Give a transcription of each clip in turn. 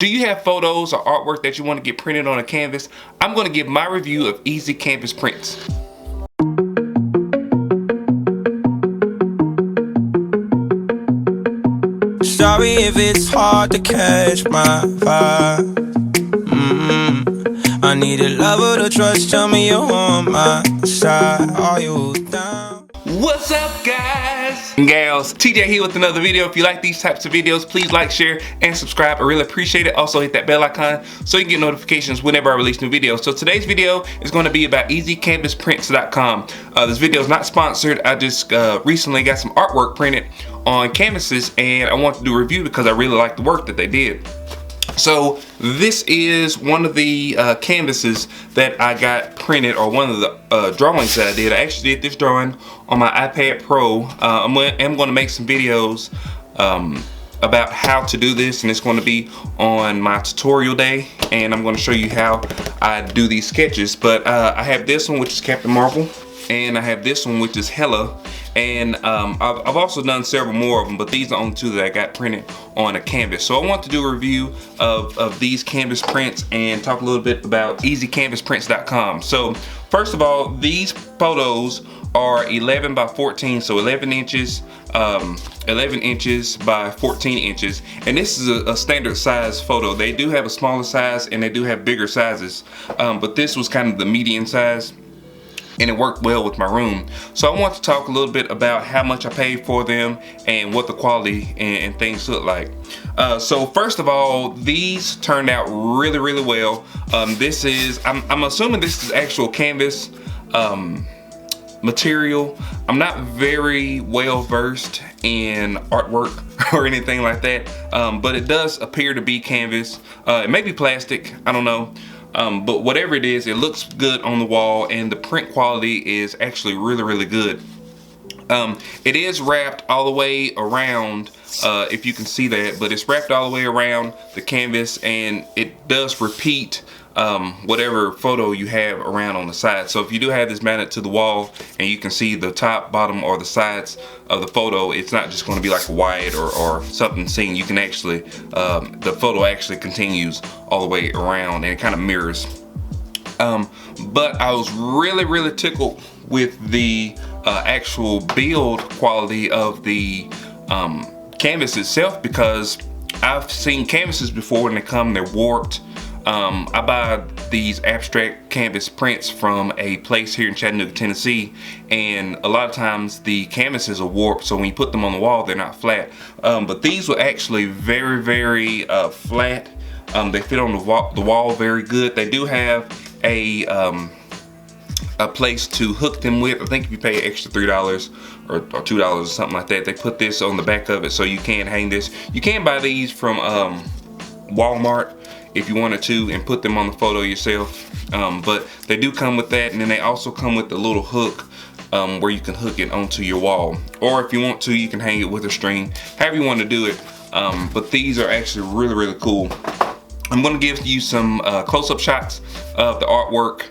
Do you have photos or artwork that you want to get printed on a canvas? I'm going to give my review of Easy Canvas Prints. Sorry if it's hard to catch my vibe. I need a lover to trust. Tell me you're on my side. Are you down? What's up, guys and gals? TJ here with another video. If you like these types of videos, please like, share, and subscribe. I really appreciate it. Also hit that bell icon so you can get notifications whenever I release new videos. So today's video is going to be about easycanvasprints.com. This video is not sponsored. I just recently got some artwork printed on canvases and I want to do a review because I really like the work that they did. So this is one of the canvases that I got printed, or one of the drawings that I did. I actually did this drawing on my iPad Pro. I'm going to make some videos about how to do this, and it's going to be on my tutorial day, and I'm going to show you how I do these sketches. But I have this one, which is Captain Marvel, and I have this one, which is Hella. And I've also done several more of them, but these are the only two that I got printed on a canvas. So I want to do a review of these canvas prints and talk a little bit about easycanvasprints.com. So first of all, these photos are 11 by 14, so 11 inches by 14 inches. And this is a standard size photo. They do have a smaller size and they do have bigger sizes, but this was kind of the medium size, and it worked well with my room. So I want to talk a little bit about how much I paid for them and what the quality and things look like. So first of all, these turned out really well. This is, I'm assuming this is actual canvas material. I'm not very well versed in artwork or anything like that, but it does appear to be canvas. It may be plastic, I don't know. But whatever it is, it looks good on the wall, and the print quality is actually really good. It is wrapped all the way around, if you can see that, but it's wrapped all the way around the canvas, and it does repeat whatever photo you have around on the side. So if you do have this mounted to the wall and you can see the top, bottom, or the sides of the photo, it's not just going to be like white or something seen. You can actually, the photo actually continues all the way around and it kind of mirrors. But I was really tickled with the actual build quality of the canvas itself, because I've seen canvases before when they come, they're warped. I buy these abstract canvas prints from a place here in Chattanooga, Tennessee, and a lot of times the canvases are warped, so when you put them on the wall, they're not flat. But these were actually very flat. They fit on the wall very good. They do have a place to hook them with. I think if you pay extra $3 or $2 or something like that, they put this on the back of it so you can hang this. You can buy these from Walmart if you wanted to and put them on the photo yourself, but they do come with that, and then they also come with the little hook where you can hook it onto your wall, or if you want to, you can hang it with a string, however you want to do it. But these are actually really cool. I'm going to give you some close-up shots of the artwork.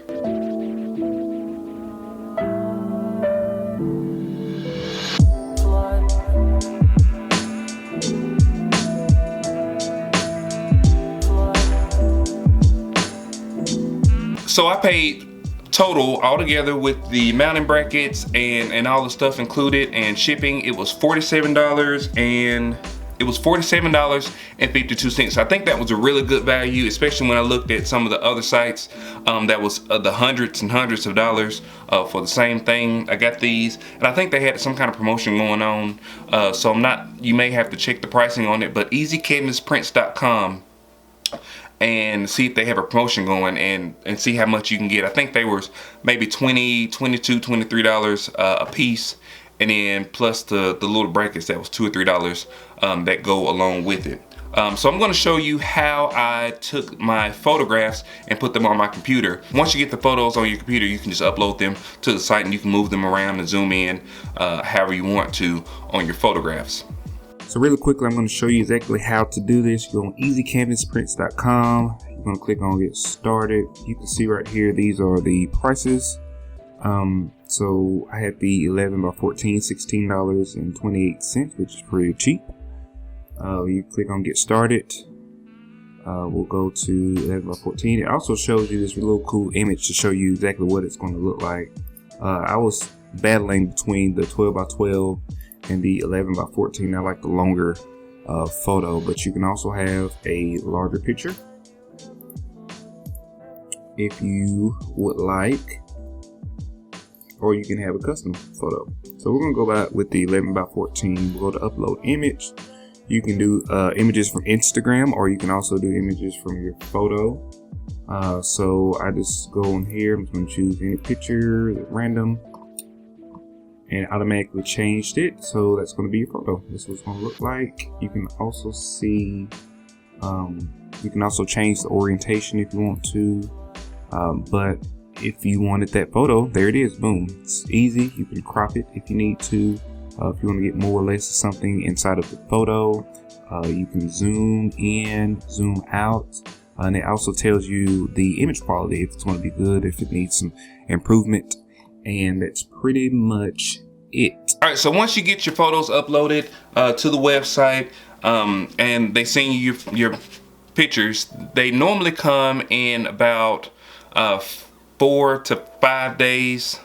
So I paid total altogether with the mounting brackets and all the stuff included and shipping, it was $47, and it was $47.52. I think that was a really good value, especially when I looked at some of the other sites that was the hundreds and hundreds of dollars for the same thing. I got these, and I think they had some kind of promotion going on, so you may have to check the pricing on it, but easycanvasprints.com and see if they have a promotion going and see how much you can get. I think they were maybe $20, $22, $23 a piece, and then plus the little brackets that was $2 or $3 that go along with it. So I'm going to show you how I took my photographs and put them on my computer. Once you get the photos on your computer, you can just upload them to the site and you can move them around and zoom in however you want to on your photographs. So really quickly, I'm going to show you exactly how to do this. You go on easycanvasprints.com. You're going to click on get started. You can see right here, these are the prices. So I had the 11 by 14, $16.28, which is pretty cheap. You click on get started. we'll go to 11 by 14. It also shows you this little cool image to show you exactly what it's going to look like. I was battling between the 12 by 12 and the 11 by 14. I like the longer photo, but you can also have a larger picture if you would like, or you can have a custom photo. So we're gonna go back with the 11 by 14. We'll go to upload image. You can do images from Instagram, or you can also do images from your photo. So I just go on here. I'm just gonna choose any picture at random, and automatically changed it. So that's gonna be your photo. This is what it's gonna look like. You can also see, you can also change the orientation if you want to. But if you wanted that photo, there it is. Boom. It's easy. You can crop it if you need to. If you want to get more or less of something inside of the photo, you can zoom in, zoom out, and it also tells you the image quality, if it's going to be good, if it needs some improvement, and that's pretty much it. All right, so once you get your photos uploaded to the website, and they send you your pictures, they normally come in about 4 to 5 days,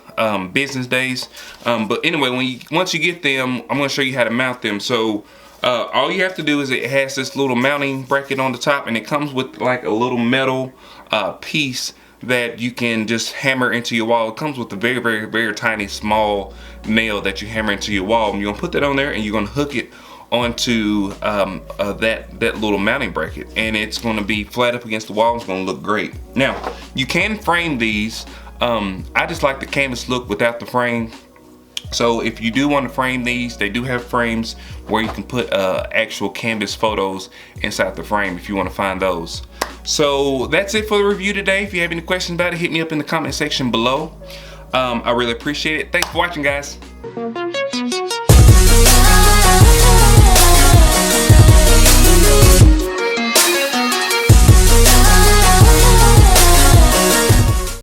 business days. But anyway, once you get them, I'm going to show you how to mount them. So all you have to do is, it has this little mounting bracket on the top, and it comes with like a little metal piece that you can just hammer into your wall. It comes with a very, very, very tiny small nail that you hammer into your wall, and you're gonna put that on there, and you're gonna hook it onto that little mounting bracket, and it's going to be flat up against the wall. It's going to look great. Now you can frame these. I just like the canvas look without the frame. So if you do want to frame these, they do have frames where you can put actual canvas photos inside the frame if you want to find those. So that's it for the review today. If you have any questions about it, hit me up in the comment section below. I really appreciate it. Thanks for watching, guys.